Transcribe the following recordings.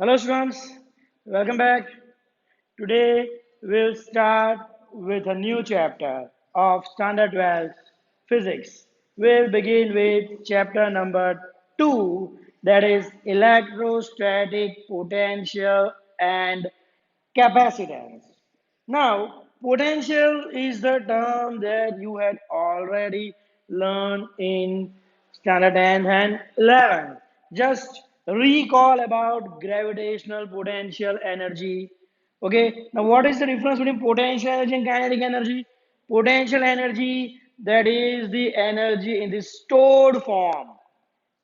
Hello students, welcome back. Today we'll start with a new chapter of Standard 12 Physics. We'll begin with chapter number 2, that is electrostatic potential and capacitance. Now, potential is the term that you had already learned in standard 10 and 11. Just recall about gravitational potential energy. Okay, now what is the difference between potential energy and kinetic energy? Potential energy, that is the energy in the stored form.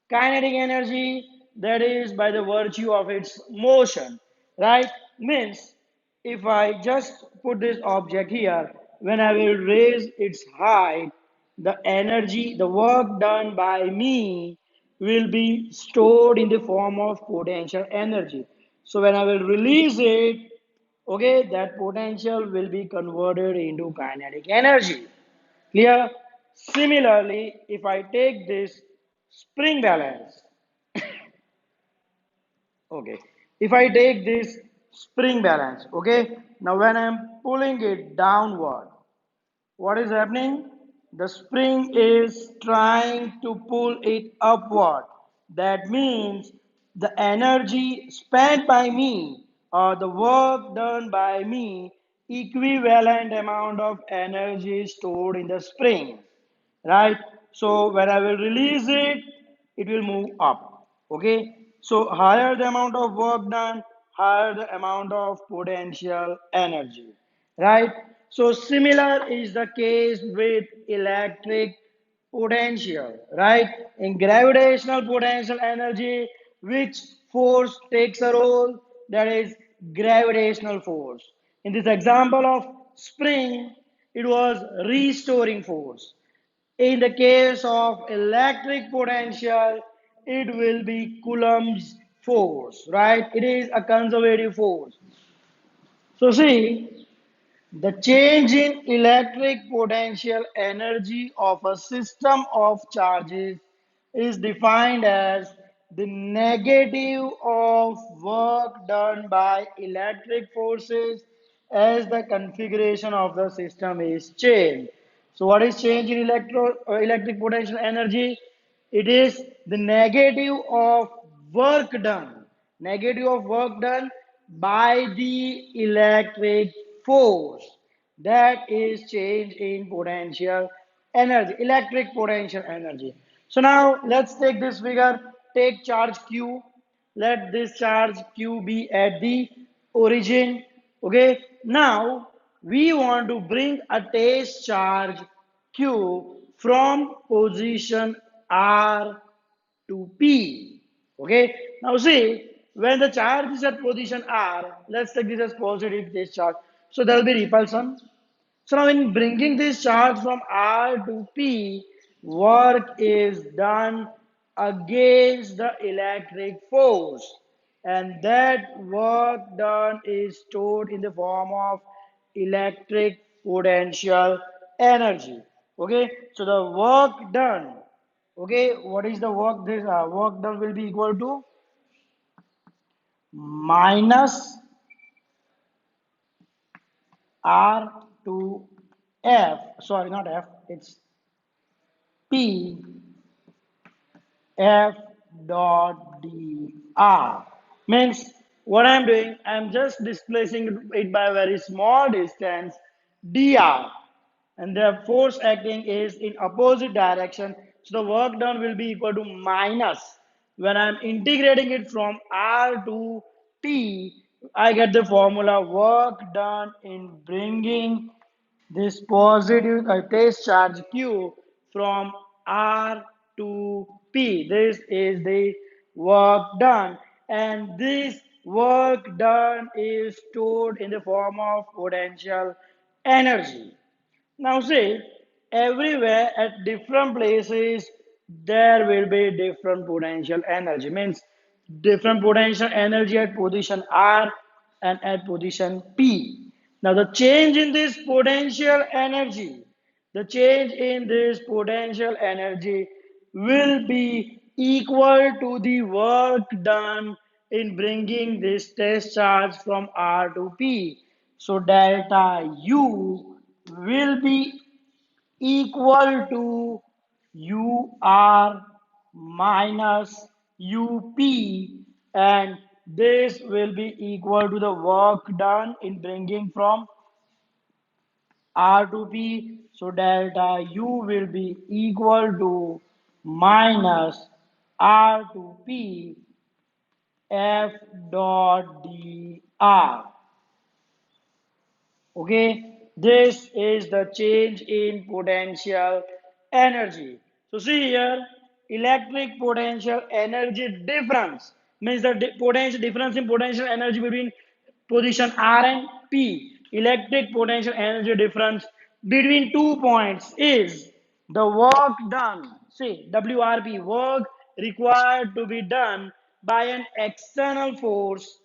Kinetic energy, that is by the virtue of its motion, right? Means if I just put this object here, when I will raise its height, the energy, the work done by me will be stored in the form of potential energy. So when I will release it, okay, that potential will be converted into kinetic energy. Clear? Similarly, if I take this spring balance, okay, if I take this spring balance, okay, now when I'm pulling it downward, what is happening? The spring is trying to pull it upward. That means the energy spent by me or the work done by me, equivalent amount of energy stored in the spring, right? So when I will release it, it will move up. Okay, so higher the amount of work done, higher the amount of potential energy, right? So similar is the case with electric potential, right? In gravitational potential energy, which force takes a role? That is gravitational force. In this example of spring, it was restoring force. In the case of electric potential, it will be Coulomb's force, right? It is a conservative force. So see, the change in electric potential energy of a system of charges is defined as the negative of work done by electric forces as the configuration of the system is changed. So what is change in electric potential energy? It is the negative of work done. Negative of work done by the electric force. That is change in potential energy, electric potential energy. So now let's take this figure. Take charge Q. Let this charge Q be at the origin. Okay. Now we want to bring a test charge Q from position R to P. Okay. Now see, when the charge is at position R, let's take this as positive this charge. So there will be repulsion. So now in bringing this charge from R to P, work is done against the electric force. And that work done is stored in the form of electric potential energy. Okay, so the work done, okay, what is the work? This work done will be equal to minus R to F, sorry, not F, it's P F dot dr. Means what I'm doing, I'm just displacing it by a very small distance dr, and the force acting is in opposite direction. So the work done will be equal to minus. When I'm integrating it from R to T, I get the formula work done in bringing this positive test charge Q from R to P. This is the work done, and this work done is stored in the form of potential energy. Now see, everywhere at different places there will be different potential energy. Means different potential energy at position R and at position P. Now the change in this potential energy, the change in this potential energy will be equal to the work done in bringing this test charge from R to P. So delta U will be equal to UR minus UP, and this will be equal to the work done in bringing from R to P. So delta U will be equal to minus R to P F dot dr. Okay, this is the change in potential energy. So see here, electric potential energy difference means the potential difference in potential energy between position R and P. Electric potential energy difference between 2 points is the work done. See, WRP, work required to be done by an external force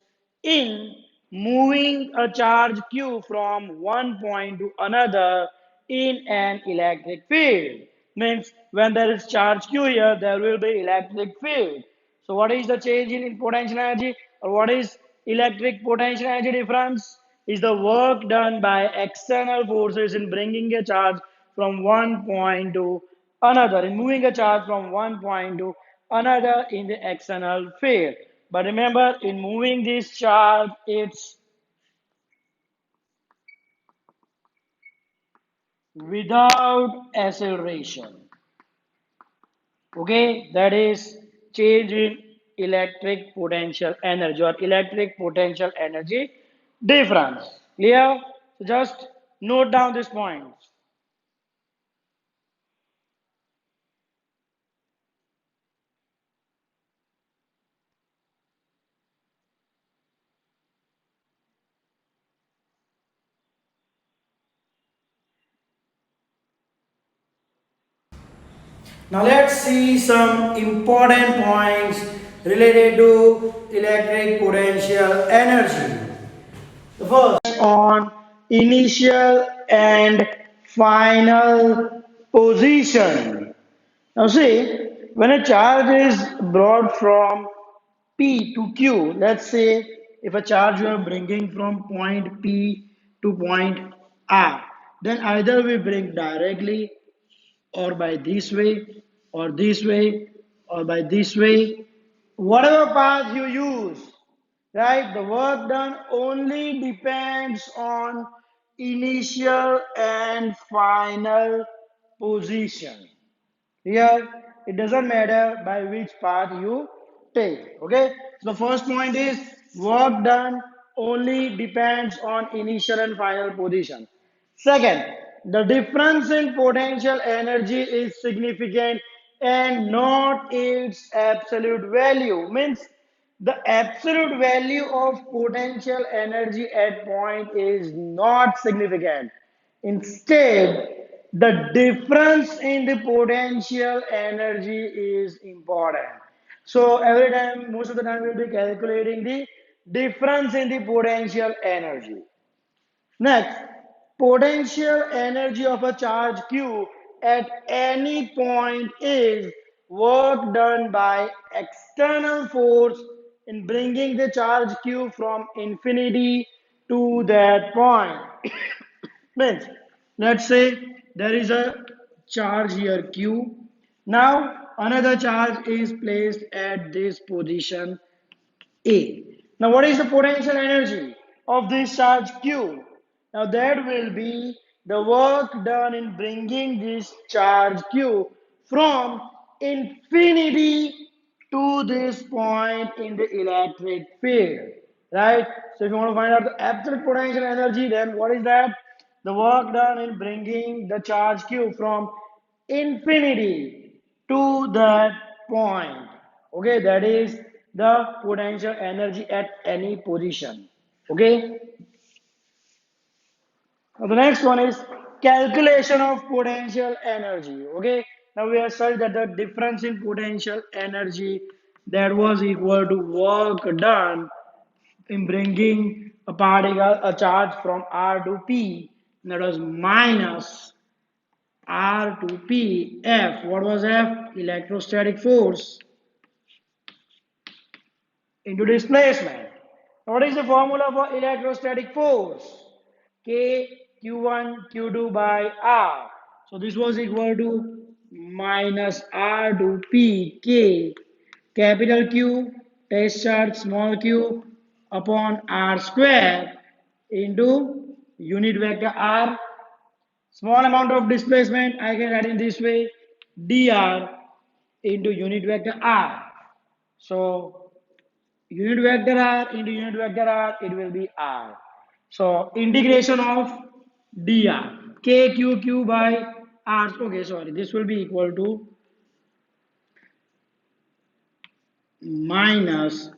in moving a charge q from one point to another in an electric field. Means when there is charge q here, there will be electric field. So what is the change in potential energy, or what is electric potential energy difference? Is the work done by external forces in bringing a charge from one point to another, in moving a charge from one point to another in the external field. But remember, in moving this charge, it's without acceleration. Okay, that is change in electric potential energy or electric potential energy difference. Clear? So just note down this point. Now let's see some important points related to electric potential energy. The first on initial and final position. Now see, when a charge is brought from P to Q, let's say if a charge you are bringing from point P to point R, then either we bring directly or by this way or this way or by this way, whatever path you use, right? The work done only depends on initial and final position. Here, it doesn't matter by which path you take. Okay, so the first point is work done only depends on initial and final position. Second, the difference in potential energy is significant and not its absolute value. Means the absolute value of potential energy at point is not significant. Instead, the difference in the potential energy is important. So every time, most of the time, we'll be calculating the difference in the potential energy. Next, potential energy of a charge q at any point is work done by external force in bringing the charge q from infinity to that point. Means, let's say there is a charge here q. Now another charge is placed at this position a. Now, what is the potential energy of this charge Q? Now, that will be the work done in bringing this charge Q from infinity to this point in the electric field. Right? So, if you want to find out the absolute potential energy, then what is that? The work done in bringing the charge Q from infinity to that point. Okay, that is the potential energy at any position. Okay, now the next one is calculation of potential energy. Okay, now we have said that the difference in potential energy that was equal to work done in bringing a particle, a charge from R to P, that was minus R to P F. What was F? Electrostatic force. into displacement. What is the formula for electrostatic force? K Q1 Q2 by R. So this was equal to minus R to P K capital Q test charge small q upon R square into unit vector R. Small amount of displacement I can write in this way dr into unit vector R. So unit vector r into unit vector r, it will be r. So integration of dr kqq by r. Okay, sorry, this will be equal to minus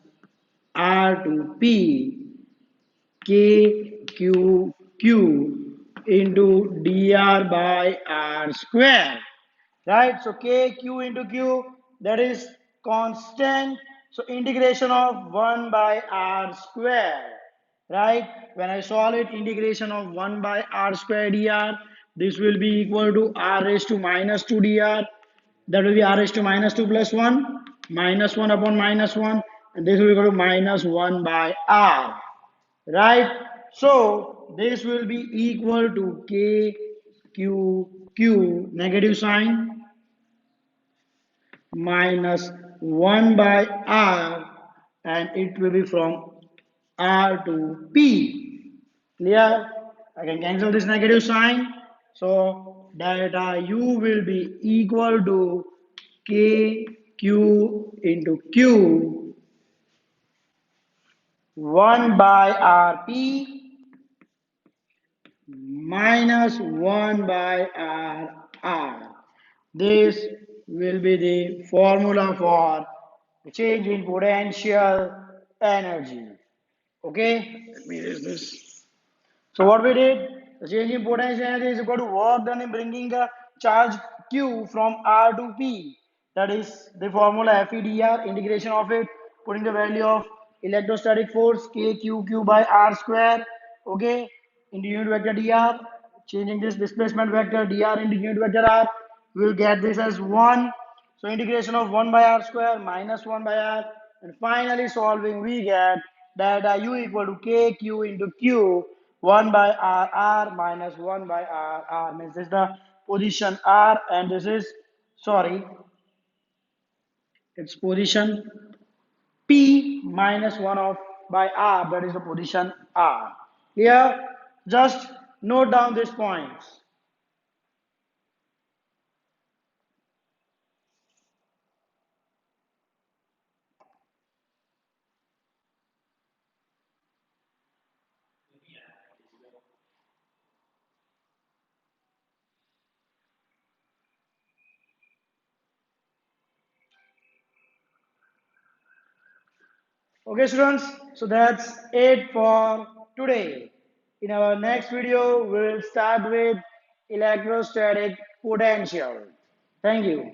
r to p kqq into dr by r square. Right, so k q into q, that is constant, so integration of 1 by r square. Right, when I solve it, integration of 1 by r square dr, this will be equal to r raised to minus 2 dr, that will be r raised to minus 2 plus 1, minus 1 upon minus 1, and this will be equal to minus 1 by r. Right, so this will be equal to k q q negative sign minus 1 by r, and it will be from r to p. Clear? I can cancel this negative sign. So delta u will be equal to k q into q 1 by rp minus 1 by r. This will be the formula for the change in potential energy. Okay, let me erase this. So what we did, the change in potential energy is equal to work done in bringing a charge Q from R to P. That is the formula FEDR, integration of it, putting the value of electrostatic force KQQ by R square, okay, into unit vector dr, changing this displacement vector dr into unit vector r, we will get this as 1. So integration of 1 by r square minus 1 by r, and finally solving we get delta u equal to kq into q 1 by r minus 1 by r means this is the position r, and this is, sorry, its position p minus 1 of by r, that is the position r. Here just note down these points. Okay, students, so that's it for today. In our next video, we'll start with electrostatic potential. Thank you.